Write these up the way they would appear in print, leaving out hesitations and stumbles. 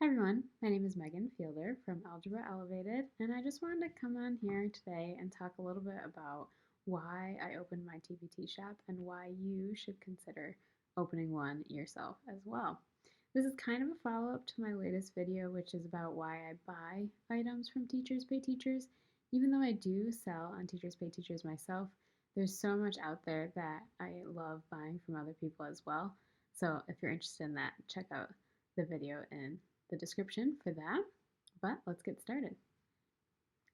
Hi everyone, my name is Megan Fielder from Algebra Elevated, and I just wanted to come on here today and talk a little bit about why I opened my TPT shop and why you should consider opening one yourself as well. This is kind of a follow-up to my latest video, which is about why I buy items from Teachers Pay Teachers. Even though I do sell on Teachers Pay Teachers myself, there's so much out there that I love buying from other people as well. So if you're interested in that, check out the video in the description for that. But let's get started.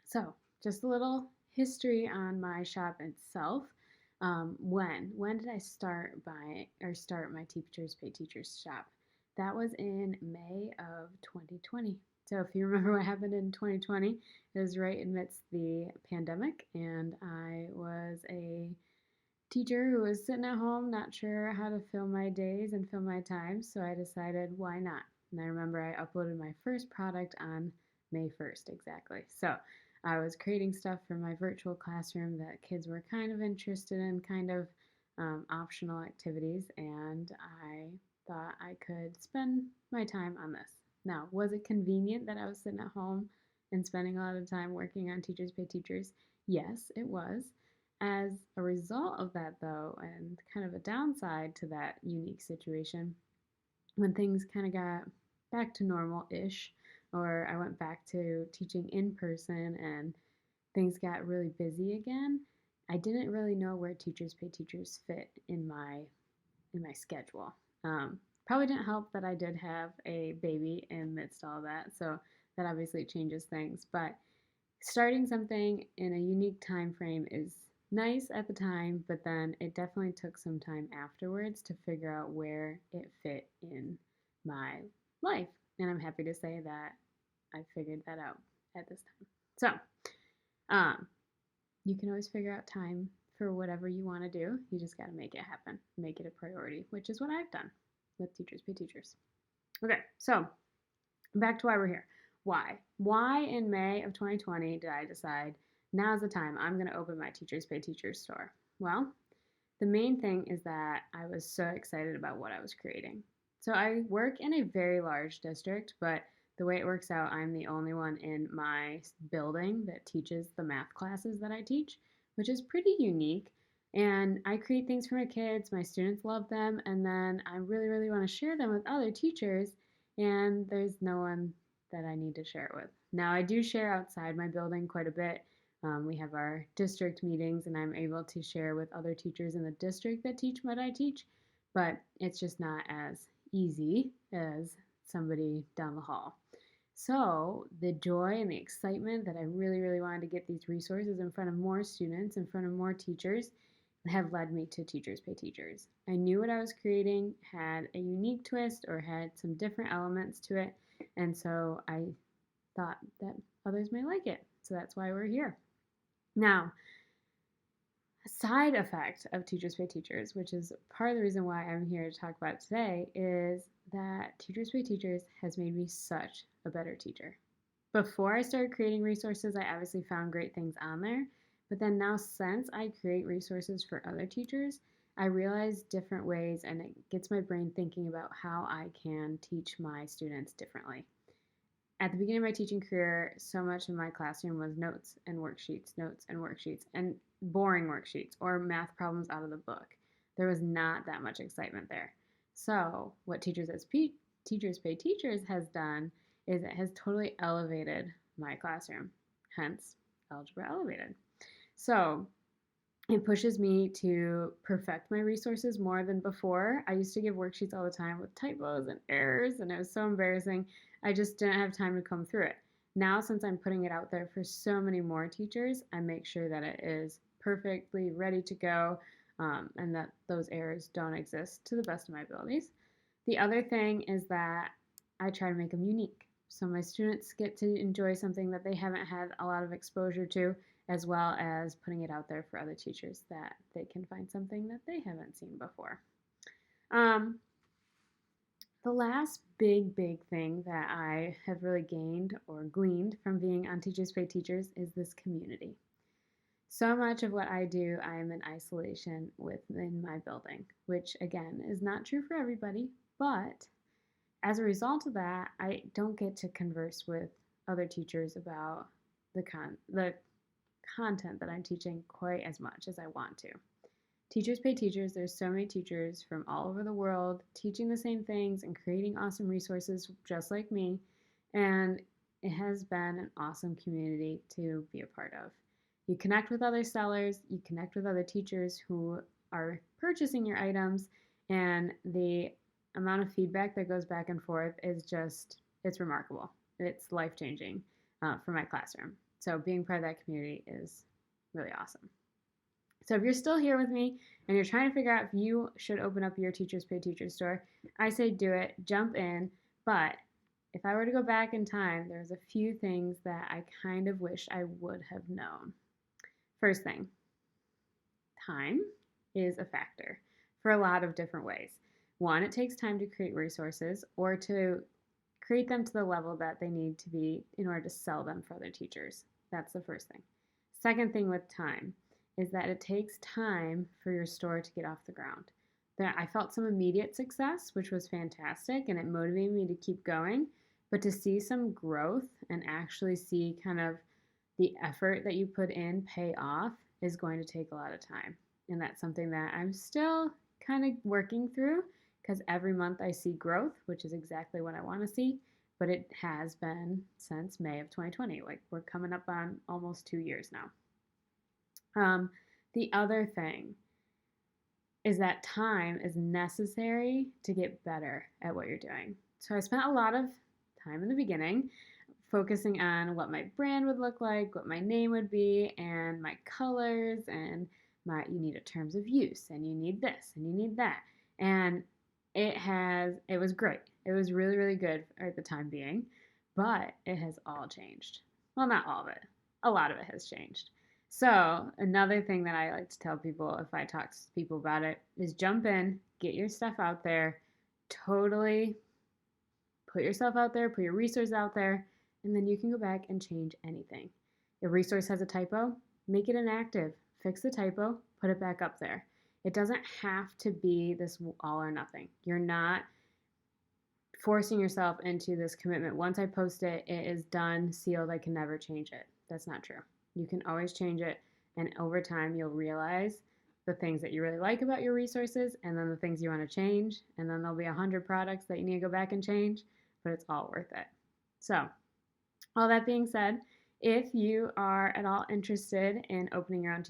So, just a little history on my shop itself. When did I start my Teachers Pay Teachers shop? That was in May of 2020. So if you remember what happened in 2020, it was right amidst the pandemic, and I was a teacher who was sitting at home, not sure how to fill my days and fill my time, so I decided why not? And I remember I uploaded my first product on May 1st exactly. So I was creating stuff for my virtual classroom that kids were kind of interested in, kind of optional activities, and I thought I could spend my time on this. Now, was it convenient that I was sitting at home and spending a lot of time working on Teachers Pay Teachers? Yes, it was. As a result of that, though, and kind of a downside to that unique situation, when things kind of got back to normal ish, or I went back to teaching in person and things got really busy again, I didn't really know where Teachers Pay Teachers fit in my schedule. Probably didn't help that I did have a baby amidst all that, so that obviously changes things. But starting something in a unique time frame is nice at the time, but then it definitely took some time afterwards to figure out where it fit in my life. And I'm happy to say that I figured that out at this time. So, you can always figure out time for whatever you want to do. You just got to make it happen, make it a priority, which is what I've done with Teachers Pay Teachers. Okay, so back to why we're here. Why? Why in May of 2020 did I decide now's the time I'm going to open my Teachers Pay Teachers store? Well, the main thing is that I was so excited about what I was creating. So I work in a very large district, but the way it works out, I'm the only one in my building that teaches the math classes that I teach, which is pretty unique. And I create things for my kids, my students love them, and then I really, really want to share them with other teachers, and there's no one that I need to share it with. Now, I do share outside my building quite a bit. We have our district meetings, and I'm able to share with other teachers in the district that teach what I teach, but it's just not as easy as somebody down the hall. So, the joy and the excitement that I really, really wanted to get these resources in front of more students, in front of more teachers, have led me to Teachers Pay Teachers. I knew what I was creating had a unique twist or had some different elements to it, and so I thought that others may like it. So that's why we're here. Now, a side effect of Teachers Pay Teachers, which is part of the reason why I'm here to talk about it today, is that Teachers Pay Teachers has made me such a better teacher. Before I started creating resources, I obviously found great things on there, but then now since I create resources for other teachers, I realize different ways and it gets my brain thinking about how I can teach my students differently. At the beginning of my teaching career, so much of my classroom was notes and worksheets, and boring worksheets or math problems out of the book. There was not that much excitement there. So, what Teachers Pay Teachers has done is it has totally elevated my classroom, hence Algebra Elevated. So, it pushes me to perfect my resources more than before. I used to give worksheets all the time with typos and errors, and it was so embarrassing. I just didn't have time to comb through it. Now, since I'm putting it out there for so many more teachers, I make sure that it is perfectly ready to go and that those errors don't exist to the best of my abilities. The other thing is that I try to make them unique. So my students get to enjoy something that they haven't had a lot of exposure to, as well as putting it out there for other teachers that they can find something that they haven't seen before. Um, the last big thing that I have really gained or gleaned from being on Teachers Pay Teachers is this community. So much of what I do, I am in isolation within my building, which again is not true for everybody, but as a result of that, I don't get to converse with other teachers about the content that I'm teaching quite as much as I want to. Teachers pay teachers. There's so many teachers from all over the world teaching the same things and creating awesome resources just like me. And it has been an awesome community to be a part of. You connect with other sellers, you connect with other teachers who are purchasing your items, and the amount of feedback that goes back and forth is just, it's remarkable. It's life changing for my classroom. So being part of that community is really awesome. So if you're still here with me and you're trying to figure out if you should open up your Teachers Pay Teachers store, I say do it, jump in. But if I were to go back in time, there's a few things that I kind of wish I would have known. First thing, time is a factor for a lot of different ways. One, it takes time to create resources or to create them to the level that they need to be in order to sell them for other teachers. That's the first thing. Second thing with time is that it takes time for your store to get off the ground. That I felt some immediate success, which was fantastic, and it motivated me to keep going. But to see some growth and actually see kind of the effort that you put in pay off is going to take a lot of time. And that's something that I'm still kind of working through because every month I see growth, which is exactly what I want to see. But it has been since May of 2020. Like we're coming up on almost 2 years now. The other thing is that time is necessary to get better at what you're doing. So I spent a lot of time in the beginning focusing on what my brand would look like, what my name would be, and my colors, and you need a terms of use, and you need this, and you need that. And it was great. It was really, really good at the time being, but it has all changed. Well, not all of it. A lot of it has changed. So another thing that I like to tell people if I talk to people about it is jump in, get your stuff out there, totally put yourself out there, put your resource out there, and then you can go back and change anything. If a resource has a typo, make it inactive, fix the typo, put it back up there. It doesn't have to be this all or nothing. You're not forcing yourself into this commitment. Once I post it, it is done, sealed, I can never change it. That's not true. You can always change it, and over time you'll realize the things that you really like about your resources and then the things you want to change, and then there'll be 100 products that you need to go back and change, but it's all worth it. So, all that being said, if you are at all interested in opening your own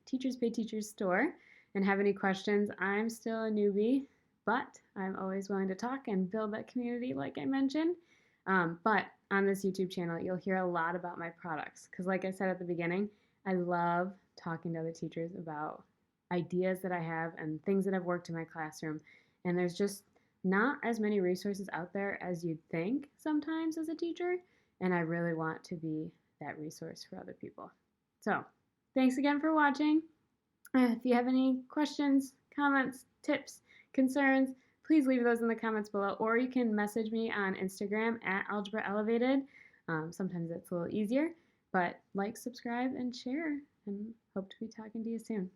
Teachers Pay Teachers store and have any questions, I'm still a newbie, but I'm always willing to talk and build that community like I mentioned. But on this YouTube channel, you'll hear a lot about my products because like I said at the beginning, I love talking to other teachers about ideas that I have and things that have worked in my classroom. And there's just not as many resources out there as you'd think sometimes as a teacher. And I really want to be that resource for other people. So thanks again for watching. If you have any questions, comments, tips, concerns, please leave those in the comments below, or you can message me on Instagram at Algebra Elevated. Sometimes it's a little easier, but like, subscribe, and share, and hope to be talking to you soon.